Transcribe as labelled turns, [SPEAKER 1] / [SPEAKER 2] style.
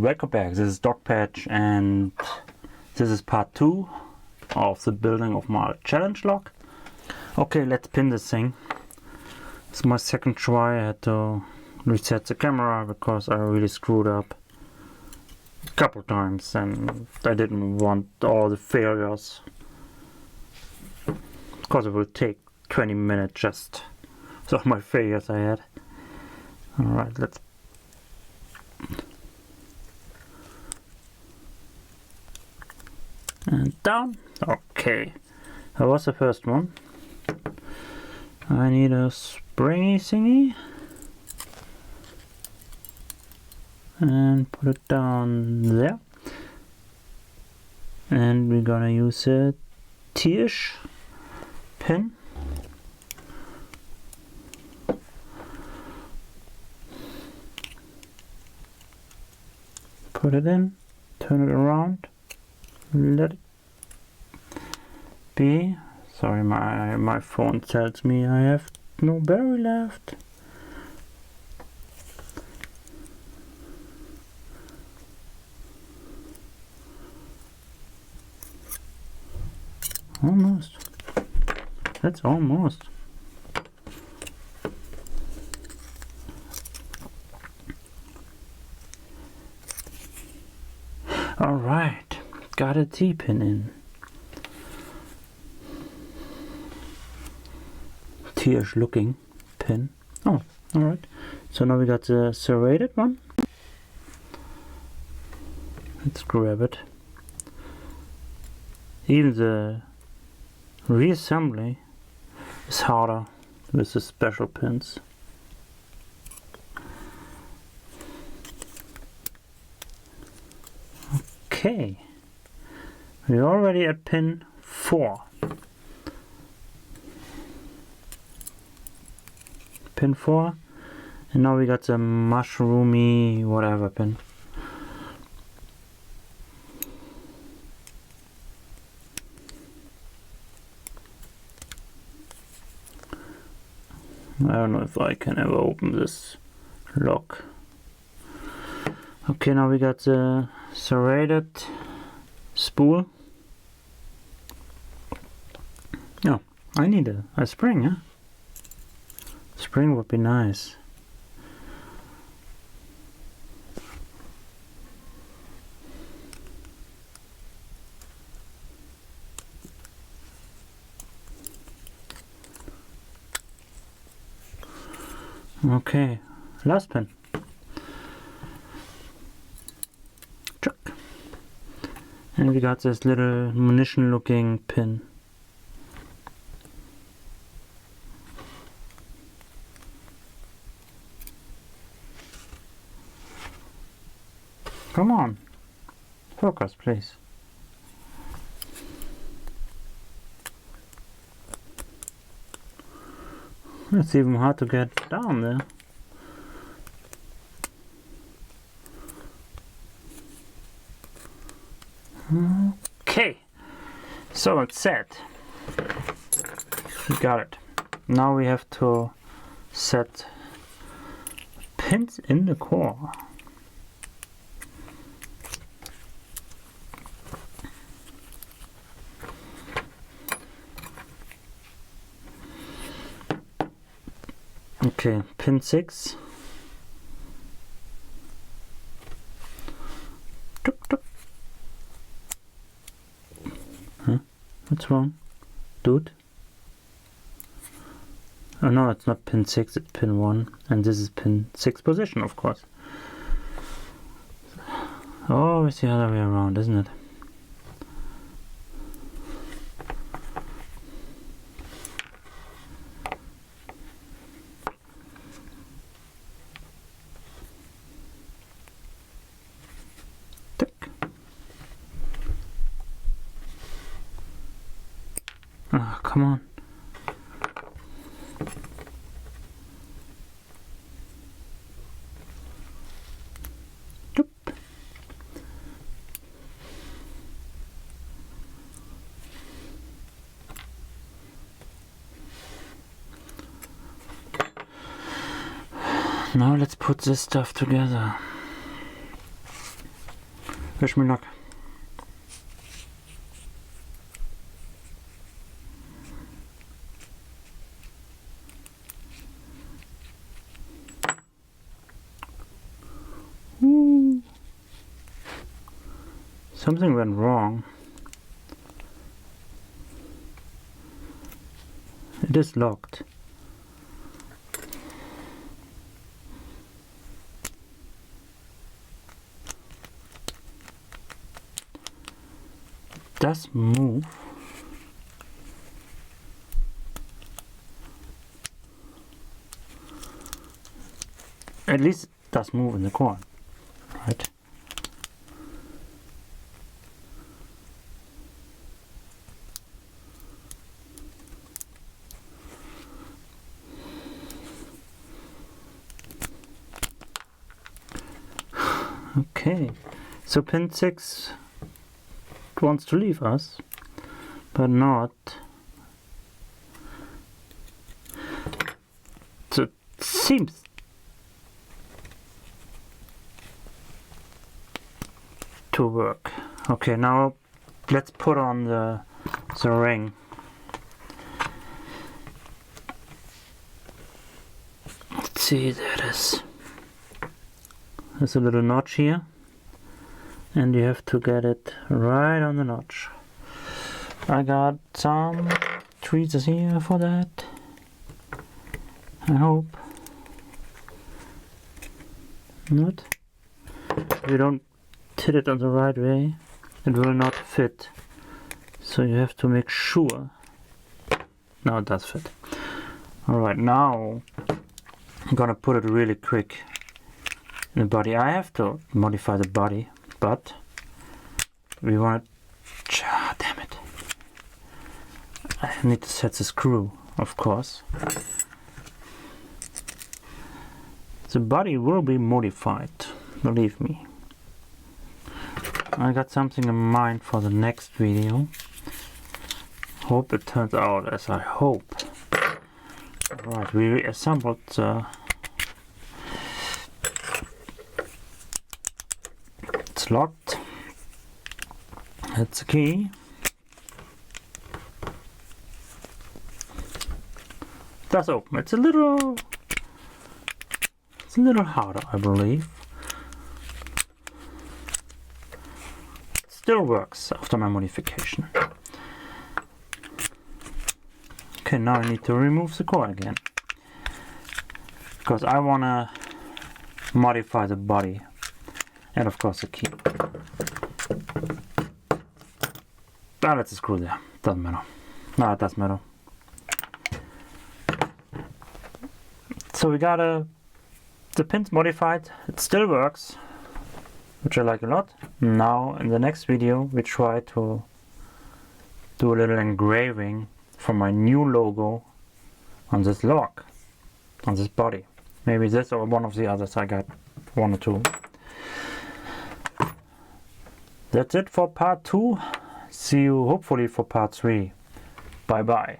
[SPEAKER 1] Welcome back. This is Dogpatch and this is part 2 of the building of my challenge lock. Okay, let's pin this thing. It's my second try. I had to reset the camera because I really screwed up a couple times and I didn't want all the failures, because it will take 20 minutes just with all my failures I had. Alright, let's and down. Okay, that was the first one. I need a springy thingy and put it down there, and we're gonna use a T-ish pin. Put it in, turn it around, let it be. Sorry, my phone tells me I have no battery left. Almost. That's almost. Alright, got a T-pin in. T-ish looking pin. Oh, alright. So now we got the serrated one. Let's grab it. Even the reassembly is harder with the special pins. Okay, we're already at pin 4. Pin 4, and now we got the mushroomy whatever pin. I don't know if I can ever open this lock. Okay, now we got the serrated spool. Oh, I need a spring, huh? Spring would be nice. Okay, last pin. Chuck. And we got this little munition looking pin. Come on, focus please. It's even hard to get down there. Okay, so it's set. We got it. Now we have to set pins in the core. Okay, pin 6. Huh? What's wrong, dude? Oh no, it's not pin 6, it's pin 1, and this is pin 6 position, of course. Oh, it's the other way around, isn't it? Oh, come on. Doop. Now let's put this stuff together. Wish me luck. Something went wrong. It is locked. It does move. At least it does move in the core, right? Okay, so pin 6 wants to leave us, but not. So it seems to work. Okay, now let's put on the ring. Let's see, there it is. There's a little notch here, and you have to get it right on the notch. I got some tweezers here for that. I hope. Not. If you don't hit it on the right way, it will not fit. So you have to make sure. Now it does fit. Alright, now I'm gonna put it really quick in the body. I have to modify the body, but we want to, damn it, I need to set the screw, of course. The body will be modified, believe me. I got something in mind for the next video. Hope it turns out as I hope. Right, we reassembled the it's locked. That's the key. It does open. It's a little harder, I believe. It still works after my modification. Okay, now I need to remove the core again, because I want to modify the body and of course the key. Ah, let's screw there. Doesn't matter. No, it does matter. So we got the pins modified. It still works, which I like a lot. Now in the next video we try to do a little engraving for my new logo on this lock, on this body. Maybe this or one of the others. I got one or two. That's it for part 2. See you hopefully for part 3. Bye bye.